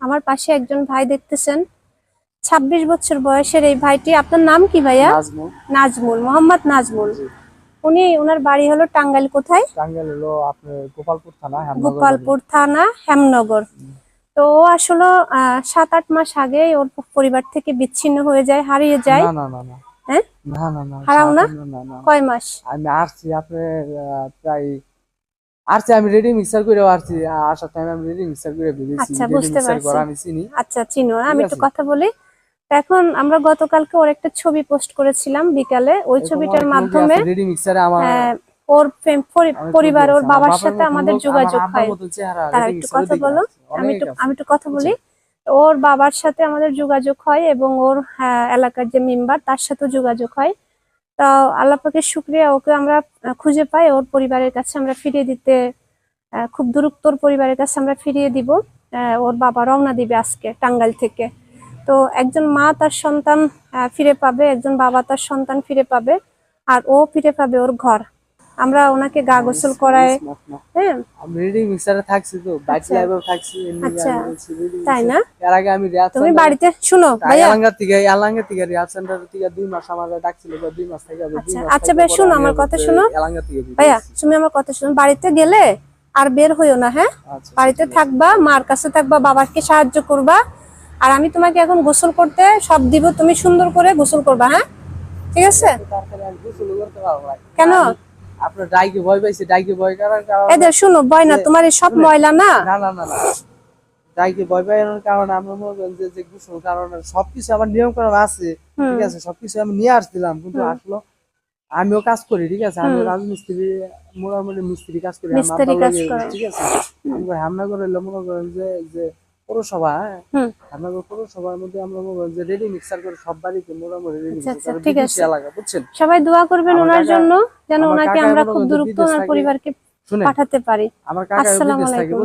আমার পাশে একজন ভাই দেখতেছেন, 26 বছর বয়সের এই ভাইটি। আপনার নাম কি ভাইয়া? নাজমুল। নাজমুল, মোহাম্মদ নাজমুল। জি। ওনার বাড়ি হলো টাঙ্গাইল। কোথায়? টাঙ্গাইল হলো আপনার গোপালপুর থানা, হেমনগর বাড়ি। গোপালপুর থানা, হেমনগর। তো ও আসলে 7-8 মাস আগে ওর পরিবার থেকে বিচ্ছিন্ন হয়ে যায়, হারিয়ে যায়। না না না না হ্যাঁ, না না না হারাও না? না না। কয় মাস? আমি আসছি আপনার প্রায় আসছি, আমি রেডি মিক্সার করে আসছি। আসার টাইম আমি রেডি মিক্সার করে ভেবেছি আচ্ছা, রেডি বুঝতে মিক্সার পারছি। করা আমি চিনি। আচ্ছা, চিনো না? ঠিক আমি একটু আছে। কথা বলি। তো এখন আমরা গতকালকে ওর একটা ছবি পোস্ট করেছিলাম বিকালে। ওই এরকম ছবিটার অনেক লোকই মাধ্যমে আছে রেডি মিক্সারে আমার ওর অনেক লোকই পরিবার, ওর আছে। আমার বাবার বাপের সাথে মতন আমাদের লোক, আমার যোগাযোগ আব্বার হয়। মতন চেহারা তারা রেডি একটু মিক্সারে কথা দেখে বলো। আসছে অনেক আছে। আমি একটু কথা বলি। বুঝছেন? ওর বাবার সাথে আমাদের যোগাযোগ হয় এবং ওর এলাকার যে মেম্বার তার সাথে যোগাযোগ হয়। তা আল্লাহ পাকের শুকরিয়া, ওকে আমরা খুঁজে পাই। ওর পরিবারের কাছে আমরা ফিরিয়ে দিতে খুব দ্রুত ওর পরিবারের কাছে আমরা ফিরিয়ে দিব। ওর বাবা রওনা দিবে আজকে টাঙ্গাইল থেকে। তো একজন মা তার সন্তান ফিরে পাবে, একজন বাবা তার সন্তান ফিরে পাবে, আর ও ফিরে পাবে ওর ঘর। আমরা ওনাকে গা গোসল করায়। হ্যাঁ, আমি রেডি মিক্সারে থাকছি, তো বাইক আচ্ছা লাইভেও থাকছি, এমনি আচ্ছা, আমি বলছি রেডি তাই মিক্সার। না? এর আগে আমি রিয়াদ তুমি সেন্টার, বাড়িতে শুনো ভাইয়া। এলাঙ্গা থেকে রিয়াদ সেন্টার থেকে 2 মাস আমার ডাকছিল, 2 মাস থেকে হবে, 2 আচ্ছা মাস আচ্ছা থেকে ভাই, পরে শুনো আমি আমার কথা শুনো। এলাঙ্গা থেকে বেরিয়ে ভাইয়া আসছি। তুমি আমার কথা শুনো, বাড়িতে গেলে আর বের হইও না। হ্যাঁ, আচ্ছা বাড়িতে ঠিক আছে। থাকবা, মার কাছে থাকবা, বাবাকে সাহায্য করবা। আর আমি তোমাকে এখন গোসল করতে সব দিব, তুমি সুন্দর করে গোসল করবা। হ্যাঁ, ঠিক আছে? এত তাড়াতাড়ি আমি গোসল করতে পারবো না। কেন? আমি আপনার ডাইকে ভয় পাইছি, ডাইকে ভয় করার কারণে এদের শুনো, ভয় না, যে তোমার এই সব শুনেন, ময়লা না। না না না না, ডাইকে ভয় পাইবার কারণে আমরা মনে করেন যে গোসল কারণে সবকিছু আমার নিয়ম কানুন আছে। ঠিক আছে, সবকিছু আমি নিয়ে আসছিলাম, কিন্তু আসলে আমিও কাজ করি। ঠিক আছে, আমি রাজমিস্ত্রি, মোটামুটি মিস্ত্রি কাজ করি আমার মিস্ত্রি আব্বার কাজ লগে। করো। ঠিক আছে, আমরা হামনা করে মনে করেন যে যে পৌরসভা, হ্যাঁ, হুম, আপনাদের পৌরসভার মধ্যে আমরা মনে করেন যে রেডি মিক্সার করে সব বাড়িতে মোটামুটি রেডি আচ্ছা আচ্ছা, মিক্সার করে ঠিক বিদেশি আছে। এলাকা, বুঝছেন? সবাই দোয়া করবেন আমার ওনার কাকা, জন্য, যেন আমার ওনাকে কাকাই আমরা মনে খুব করেন যে দ্রুত বিদেশ ওনার থাকে। পরিবারকে শুনেন, পাঠাতে পারি। আমার কাকা আসসালামু বিদেশ থাকে। আলাইকুম।